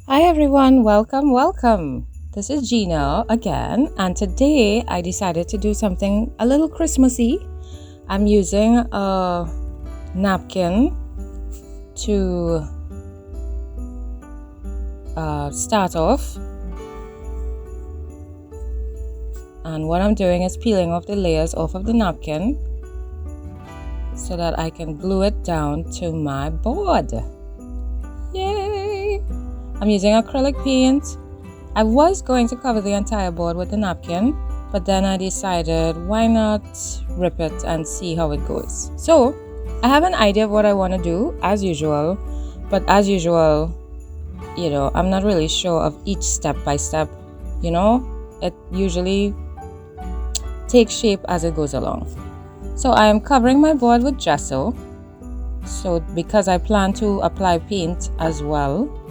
Hi everyone, welcome. This is Gina again, and today I decided to do something a little Christmassy. I'm using a napkin to start off, and what I'm doing is peeling off the layers off of the napkin so that I can glue it down to my board. Yay! I'm using acrylic paint. I was going to cover the entire board with the napkin, but then I decided why not rip it and see how it goes. So I have an idea of what I want to do as usual, but as usual, I'm not really sure of each step by step. It usually takes shape as it goes along. So I am covering my board with gesso. So because I plan to apply paint as well.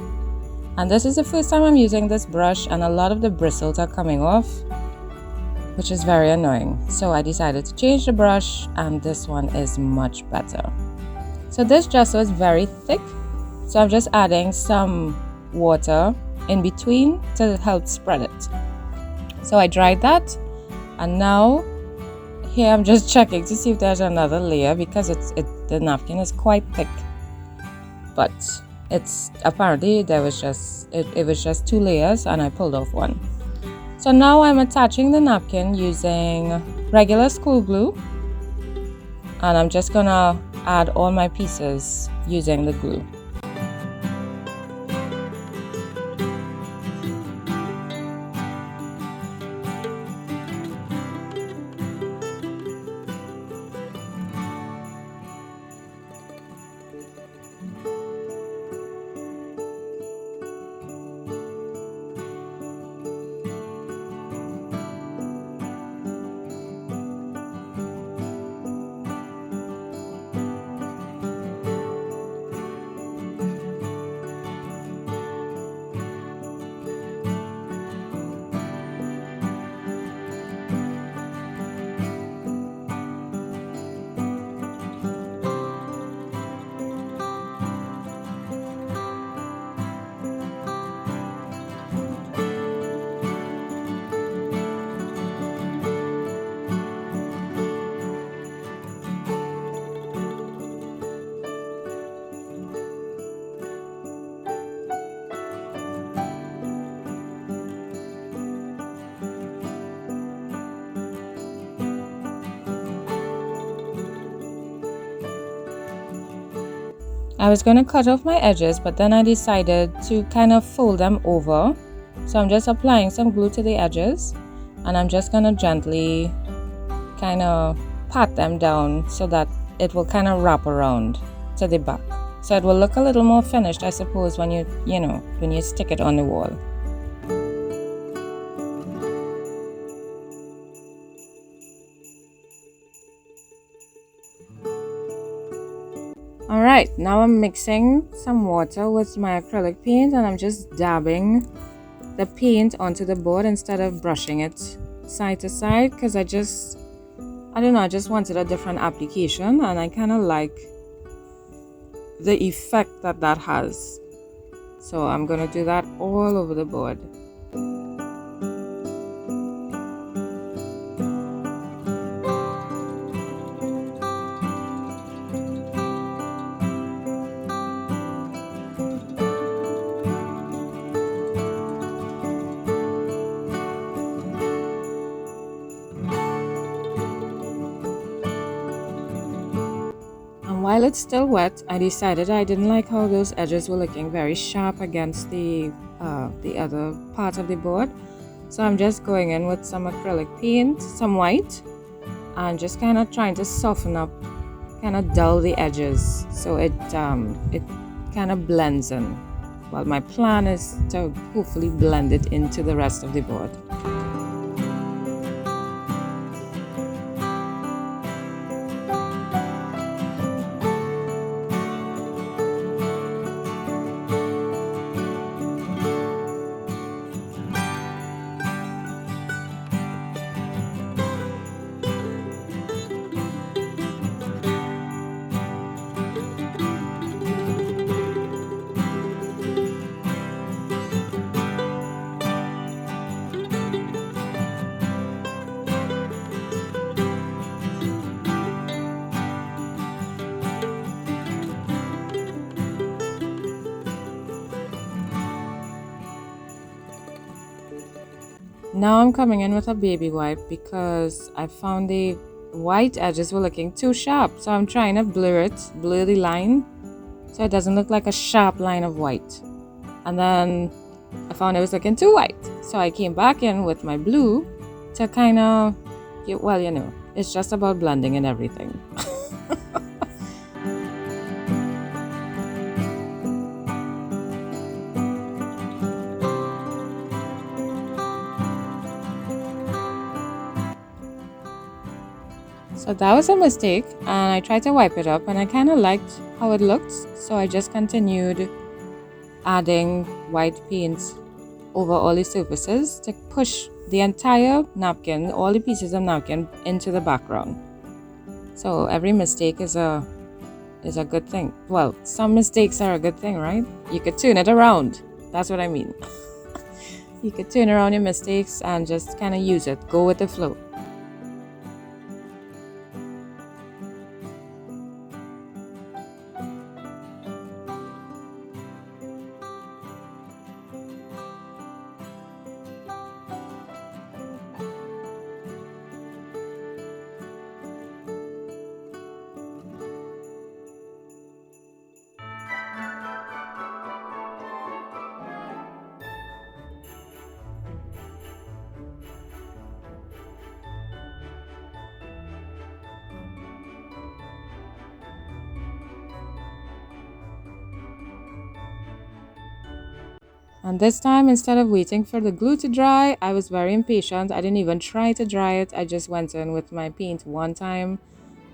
And this is the first time I'm using this brush, and a lot of the bristles are coming off, which is very annoying. So I decided to change the brush, and this one is much better. So this gesso is very thick, so I'm just adding some water in between to help spread it. So I dried that, and now here I'm just checking to see if there's another layer because the napkin is quite thick, but it's apparently it was just 2 layers and I pulled off one. So now I'm attaching the napkin using regular school glue, and I'm just gonna add all my pieces using the glue. I was going to cut off my edges, but then I decided to kind of fold them over. So I'm just applying some glue to the edges, and I'm just going to gently kind of pat them down so that it will kind of wrap around to the back. So it will look a little more finished, I suppose, when you stick it on the wall. Alright, now I'm mixing some water with my acrylic paint, and I'm just dabbing the paint onto the board instead of brushing it side to side, because I just wanted a different application, and I kind of like the effect that has. So I'm going to do that all over the board. While it's still wet, I decided I didn't like how those edges were looking very sharp against the other part of the board. So I'm just going in with some acrylic paint, some white, and just kind of trying to soften up, kind of dull the edges so it kind of blends in. Well, my plan is to hopefully blend it into the rest of the board. Now I'm coming in with a baby wipe because I found the white edges were looking too sharp. So I'm trying to blur the line so it doesn't look like a sharp line of white. And then I found it was looking too white. So I came back in with my blue to kind of, well, you know, it's just about blending and everything. So that was a mistake, and I tried to wipe it up and I kind of liked how it looked, so I just continued adding white paint over all the surfaces to push the entire napkin, all the pieces of napkin, into the background. So every mistake is a good thing. Well, some mistakes are a good thing, right? You could turn it around. That's what I mean. You could turn around your mistakes and just kind of use it. Go with the flow. And this time, instead of waiting for the glue to dry, I was very impatient. I didn't even try to dry it. I just went in with my paint one time,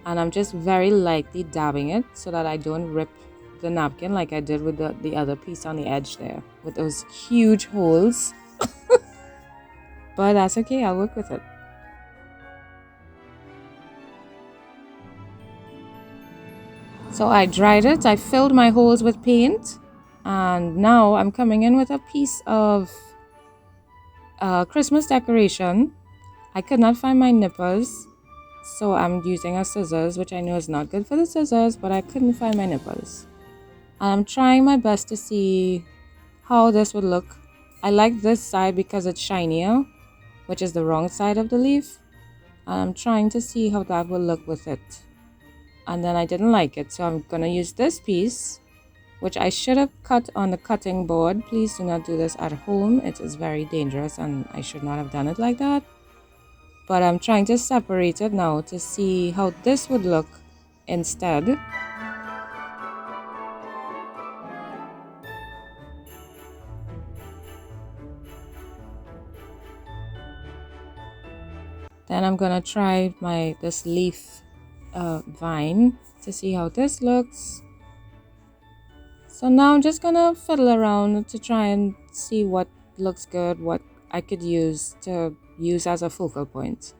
and I'm just very lightly dabbing it so that I don't rip the napkin like I did with the other piece on the edge there with those huge holes. But that's okay, I'll work with it. So I dried it, I filled my holes with paint, and now I'm coming in with a piece of Christmas decoration. I could not find my nippers, so I'm using a scissors, which I know is not good for the scissors, but I couldn't find my nippers. I'm trying my best to see how this would look. I like this side because it's shinier, which is the wrong side of the leaf. I'm trying to see how that will look with it. And then I didn't like it, so I'm gonna use this piece, which I should have cut on the cutting board. Please do not do this at home. It is very dangerous and I should not have done it like that. But I'm trying to separate it now to see how this would look instead. Then I'm gonna try this leaf vine to see how this looks. So now I'm just gonna fiddle around to try and see what looks good, what I could use as a focal point.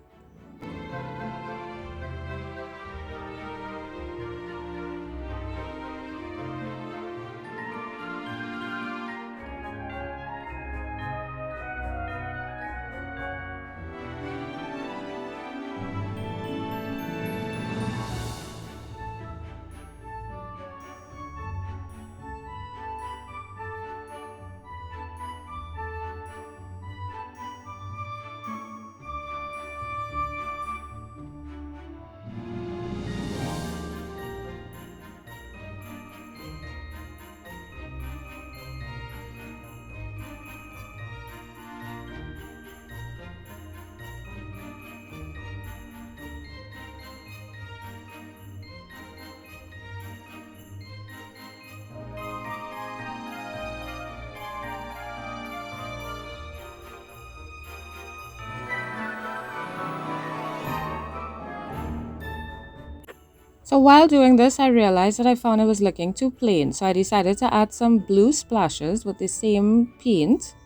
So while doing this, I realized that I found it was looking too plain. So I decided to add some blue splashes with the same paint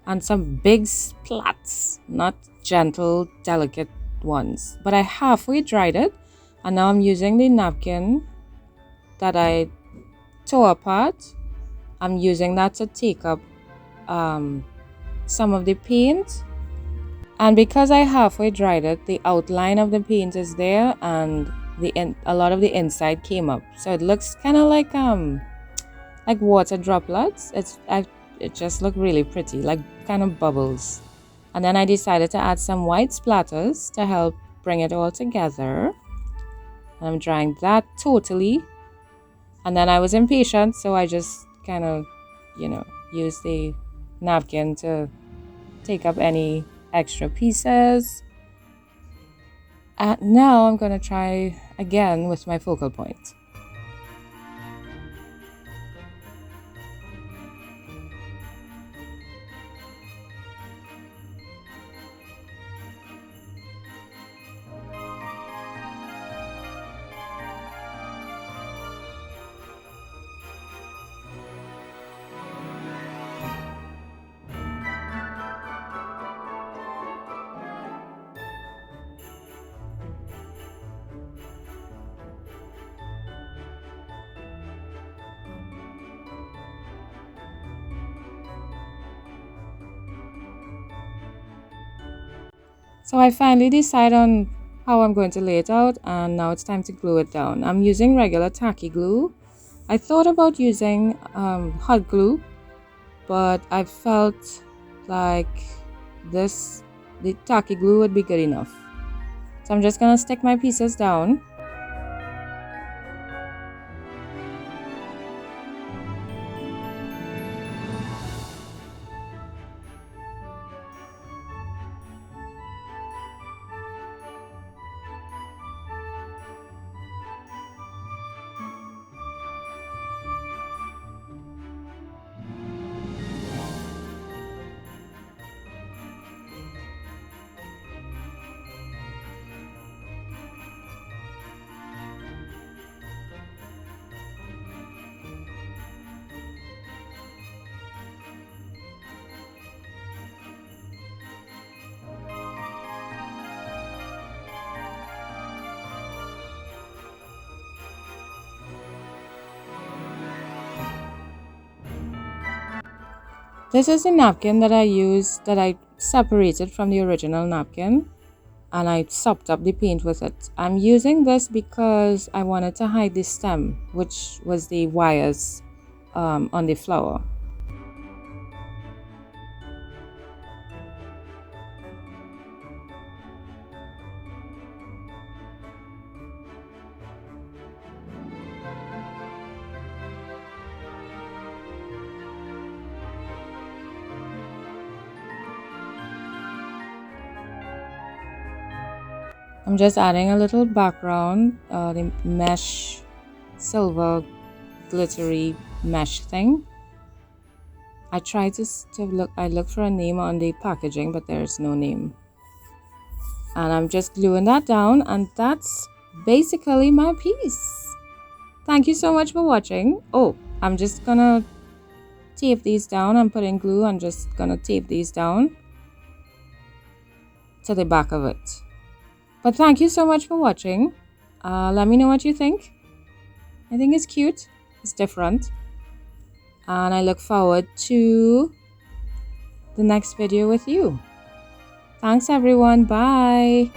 and some big splats, not gentle, delicate ones. But I halfway dried it, and now I'm using the napkin that I tore apart. I'm using that to take up some of the paint. And because I halfway dried it, the outline of the paint is there and a lot of the inside came up. So it looks kind of like water droplets. It just looked really pretty, like kind of bubbles. And then I decided to add some white splatters to help bring it all together. I'm drying that totally. And then I was impatient, so I just kind of, used the napkin to take up any extra pieces. And now I'm going to try again with my focal point. So I finally decided on how I'm going to lay it out, and now it's time to glue it down. I'm using regular tacky glue. I thought about using hot glue, but I felt like the tacky glue would be good enough. So I'm just gonna stick my pieces down. This is the napkin that I used, that I separated from the original napkin, and I sopped up the paint with it. I'm using this because I wanted to hide the stem, which was the wires on the flower. I'm just adding a little background, the mesh, silver glittery mesh thing. I tried I looked for a name on the packaging, but there's no name. And I'm just gluing that down, and that's basically my piece. Thank you so much for watching. Oh, I'm just gonna tape these down. I'm putting glue. I'm just gonna tape these down to the back of it. But thank you so much for watching. Let me know what you think. I think it's cute. It's different. And I look forward to the next video with you. Thanks everyone. Bye.